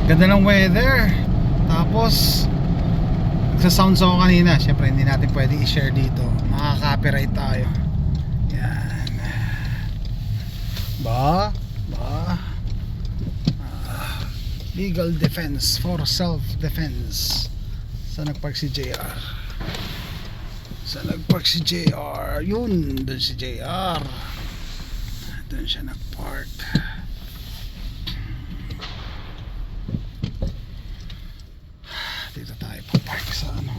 Ganda ng weather. Tapos sa sounds ako kanina, syempre hindi natin pwede i-share dito, makaka-copyright tayo. Yan. Legal defense for self-defense. Saan nagpark si JR? Yun, doon si JR. Doon siya nagpark. Dito tayo papark sa ano.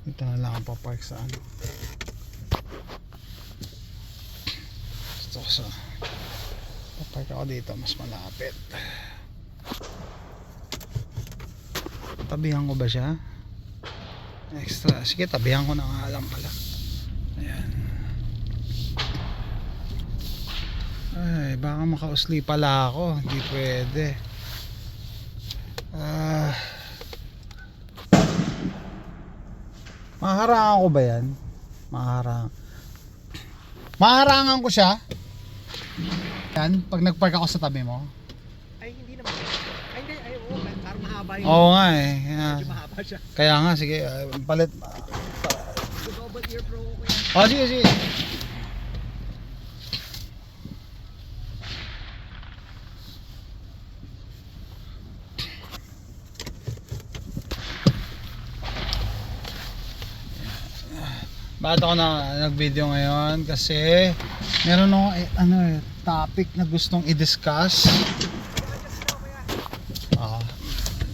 Dito na lang ang papark sa ano. Gusto ko sa papark ako dito, mas malapit. Tabihan ko ba siya? Extra. Sige, tabihan ko na nga lang pala. Ayan. Ay, baka makausli pala ako. Hindi pwede. Maharangan ko ba yan? Maharangan ko siya? Yan, pag nagpark ako sa tabi mo? Ay, hindi naman. Ay, hindi. Ay, oo. Parang mahaba yung... Oo nga eh. Medyo mahaba siya. Kaya nga, sige. Palit. Double ear pro ko yan. Oh, sige, sige. Bakit ako nag-video ngayon? Kasi meron akong topic na gustong i-discuss.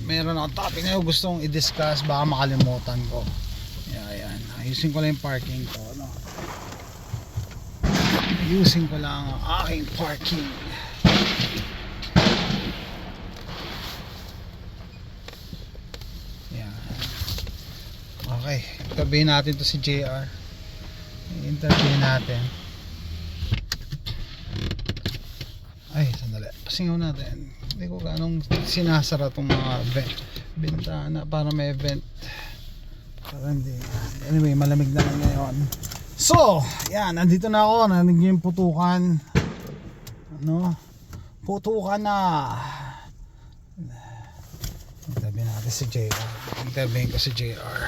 Meron akong topic na gustong i-discuss, baka makalimutan ko. Ayan. Ayusin ko lang yung parking ko, no? Ayusin ko lang ang aking parking. Okay, interviewin natin to si JR. Interviewin natin. Ay, sandali. Pasingaw natin. Hindi ko ganong sinasara itong mga bintana para may vent. Para hindi. Anyway, malamig na lang ngayon. So, yan. Nandito na ako. Narinig niyo yung putukan. Ano? Putukan na. Interviewin natin si JR. Interviewin ko si JR.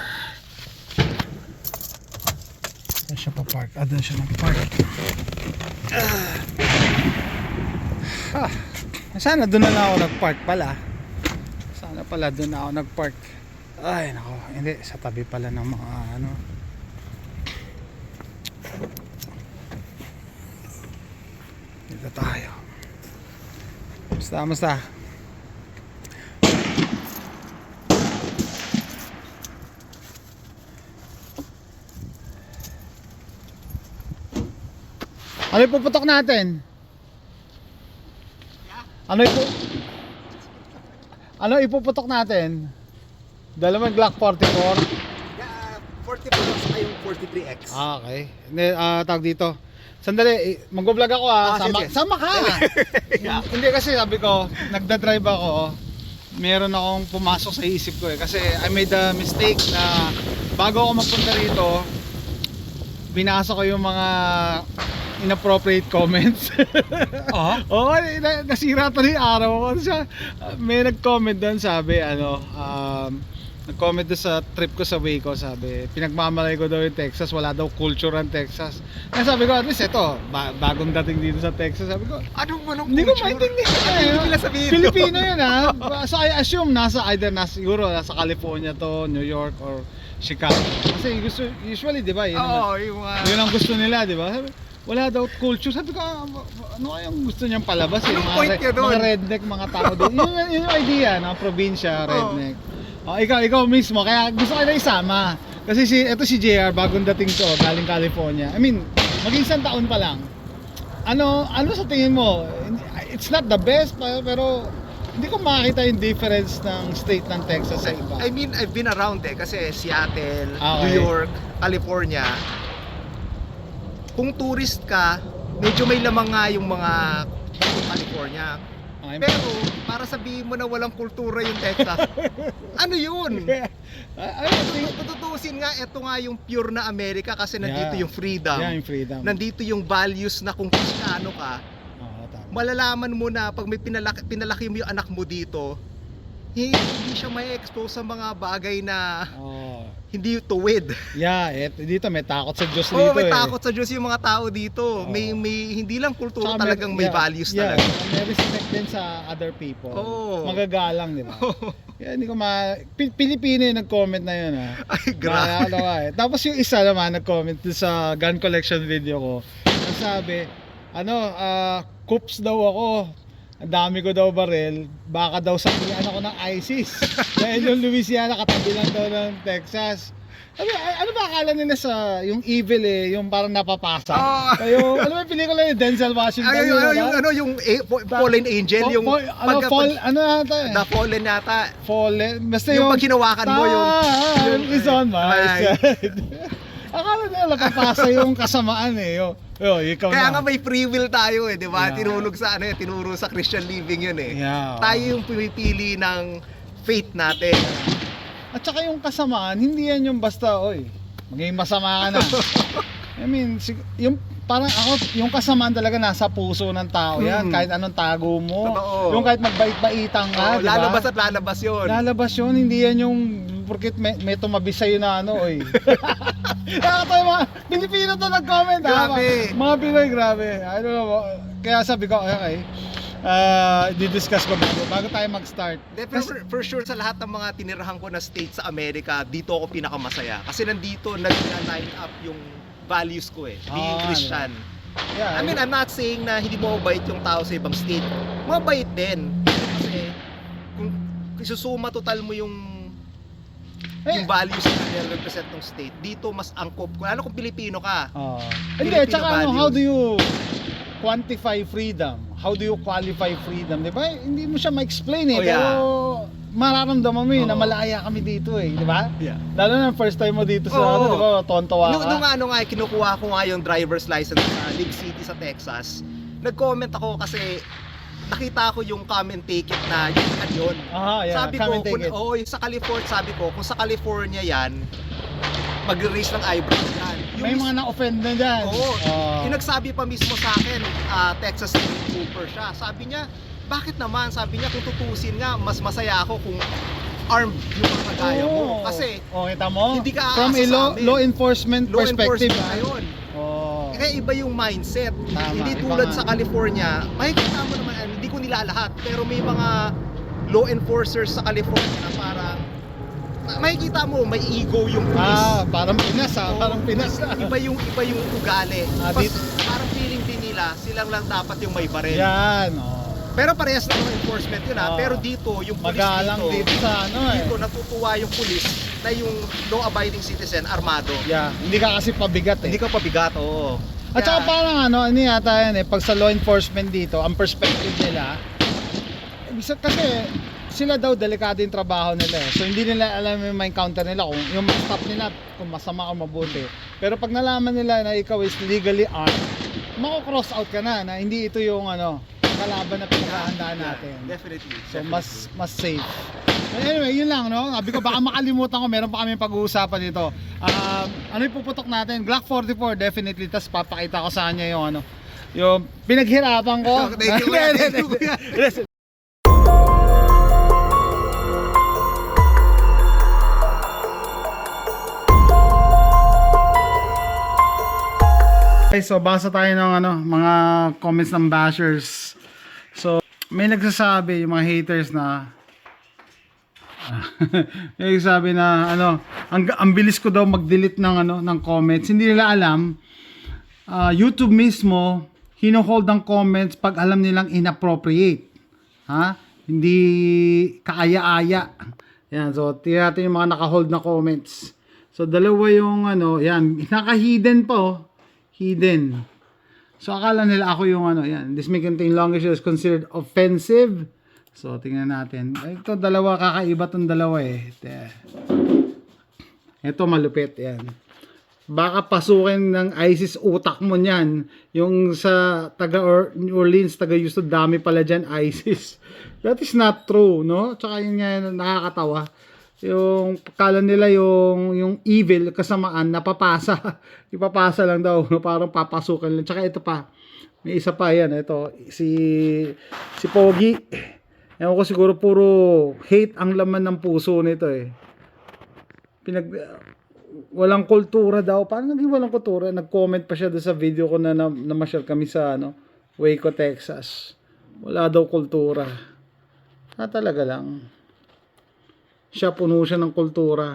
Saan siya pa-park? Doon siya nag-park. Sana doon na lang ako nag-park pala. Sana pala doon na ako nag-park. Ay nako, hindi. Sa tabi pala ng mga ano. Dito tayo. Musta? Ano ipuputok natin? Ano ipuputok natin? Dalawang Glock 44? Yeah, 44 sa yung 43X. Okay. Tawag dito. Sandali, mag-vlog ako Sama ka! Yeah. Hindi kasi sabi ko, nagda-drive ako. Meron akong pumasok sa isip ko Kasi I made a mistake na bago ako magpunta rito, binasa ko yung mga inappropriate comments. Oo, nasira pa rin araw ko. May nag-comment doon, sabi nag-comment doon sa trip ko sa Waco, sabi pinagmamalay ko daw yung Texas, wala daw culture ang Texas. Kaya sabi ko, at least ito, bagong dating dito sa Texas. Sabi ko, Anong hindi ko culture? maintindihan. Hindi nila sabihin. Pilipino yun So I assume siguro nasa California to, New York or Chicago. Kasi usually, di ba, yun ang gusto nila, di ba? Wala daw culture. Sabi ko, ano kayang gusto niyang palabas? Anong point niya doon? Mga redneck, mga tao doon. Yun yung idea, probinsya, redneck. Ikaw mismo, kaya gusto ko na isama. Kasi ito si JR, bagong dating to, galing California. I mean, mag-isang taon pa lang. Ano sa tingin mo? It's not the best, pero hindi ko makakita yung difference ng state ng Texas sa iba. I mean, I've been around kasi Seattle, Okay. New York, California. Kung tourist ka, medyo may lamang nga yung mga California. Okay. Pero para sabihin mo na walang kultura yung Texas, ano yun? Kung tututusin nga, ito nga yung pure na Amerika kasi nandito yung freedom. Yeah, yung freedom. Nandito yung values na kung Kristiyano ka, Oo, tama. malalaman mo na pag may pinalaki mo yung anak mo dito, hindi siya may expose sa mga bagay na Oh. hindi tuwid. Yeah, dito may takot sa Diyos Oo, dito may eh. takot sa Diyos yung mga tao dito. Oo. May hindi lang kultura, Tsaka talagang may values talaga. May respect din sa other people. Oo. Magagalang, di ba? Kaya hindi ko Pilipino yung nag-comment na yun, ha. Ay, grabe. Naalala ko, eh. Tapos yung isa naman nag-comment dun sa gun collection video ko. Sabi, coops daw ako. Ang dami ko daw baril, baka daw sabihan ako ng ISIS. Dahil yung Louisiana, katabi lang daw ng Texas. Ano ba akala nila sa yung evil eh, yung parang napapasa? Oh. Yung, ano ba yung pelikula ni Denzel Washington? Yung Fallen Angel, yung The Fallen yata. Fallen, basta Yung pag hinawakan mo yung is on my side. Akala nila napapasa yung kasamaan eh. Ikaw Kaya na. nga may free will tayo eh, di ba? Yeah. Tinuro sa Christian living yun eh. Yeah. Tayo yung pumipili ng faith natin. At saka yung kasamaan, hindi yan yung basta, maging masama ka na. I mean, parang ako, yung kasamaan talaga nasa puso ng tao yan. Kahit anong tago mo. Totoo. Yung kahit magbait-baitan ka, di ba? Lalabas at lalabas yun. Lalabas yun, hindi yan yung porkit may tumabi sa'yo na Nakakatawa mga Pilipino to nag-comment. Grabe. Mga Pinoy, grabe. I don't know. Kaya sabi ko, okay. Didiscuss ko bago tayo mag-start. For sure sa lahat ng mga tinirahan ko na states sa Amerika, dito ako pinakamasaya. Kasi nandito nag-line up yung values ko eh. Being Christian. Yeah, I mean, I'm not saying na hindi mo mabait yung tao sa ibang state. Mabait din. Kasi kung isusuma total mo yung values na represent ng state, dito mas angkop. Lalo kung Pilipino ka. Hindi, Filipino tsaka values. how do you quantify freedom? How do you qualify freedom? Di ba? Hindi mo siya ma-explain eh. Yeah. Pero mararamdaman mo yun na malaya kami dito eh. Di ba? Yeah. Lalo na first time mo dito sa di ba? Tontawa ka. Nung kinukuha ko nga yung driver's license sa League City sa Texas, nag-comment ako kasi nakita ko yung comment ticket na yun. Yeah. Sabi ko, Comment ticket. sa California, sabi ko, kung sa California yan, mag-raise ng eyebrow yan. May mga na-offend na dyan. Yung nagsabi pa mismo sa akin, Texas State Trooper siya. Sabi niya, bakit naman? Sabi niya, kung tutusin nga, mas masaya ako kung armed yung mga kagaya mo. Kasi, kita mo? hindi ka from a aasa sa amin. law enforcement perspective. Ngayon. Kaya iba yung mindset. Hindi tulad sa California, makikita mo naman, hindi ko nilalahat, pero may mga law enforcers sa California na parang makikita mo may ego yung police. Parang Pinas parang Pinas. Iba yung ugali. Dito. Parang feeling din nila silang lang dapat yung may baril. Yan, Pero parehas na yung enforcement yun pero dito yung police magalang dito sa dito natutuwa yung police na yung law abiding citizen armado. Yeah, hindi ka kasi pabigat eh. Hindi ka pabigat, oo. At saka parang yata yan eh, pag sa law enforcement dito, ang perspective nila, kasi sila daw delikado yung trabaho nila eh. So hindi nila alam yung ma-encounter nila kung yung stop nila kung masama o mabuti. Pero pag nalaman nila na ikaw is legally armed, mako-cross out ka na hindi ito yung kalaban na pinakahandaan natin. Definitely. So mas safe. Anyway, yun lang Sabi ko baka makalimutan ko, meron pa kami pag-uusapan dito. Ano yung puputok natin? Glock 44 definitely. Tapos papakita ko sa kanya yung yung pinaghirapan ko. Thank you. Okay, so basa tayo ng mga comments ng bashers. So, may nagsasabi yung mga haters na may nagsasabi na ang bilis ko daw mag-delete ng comments. Hindi nila alam YouTube mismo hino-hold ang comments pag alam nilang inappropriate. Hindi kaaya-aya. Yan, so tingnan natin yung mga naka-hold na comments. So dalawa yung yan, naka-hidden pa hidden. So akala nila ako yung yan. This may contain language that is considered offensive. So tingnan natin. Ito dalawa, kakaiba tong dalawa eh. Ito malupit yan. Baka pasukin ng ISIS utak mo niyan. Yung sa taga Orleans, taga Houston, dami pala dyan ISIS. That is not true, Tsaka yun nga nakakatawa. Yung kala nila yung evil kasamaan napapasa. Ipapasa lang daw, parang papasukan lang. Tsaka ito pa, May isa pa yan, ito, si Pogi. Ewan ko, siguro puro hate ang laman ng puso nito eh. Walang kultura daw. Paano naging walang kultura? Nag-comment pa siya doon sa video ko na namasyal kami sa Waco, Texas. Wala daw kultura. Talaga lang. Siya puno siya ng kultura.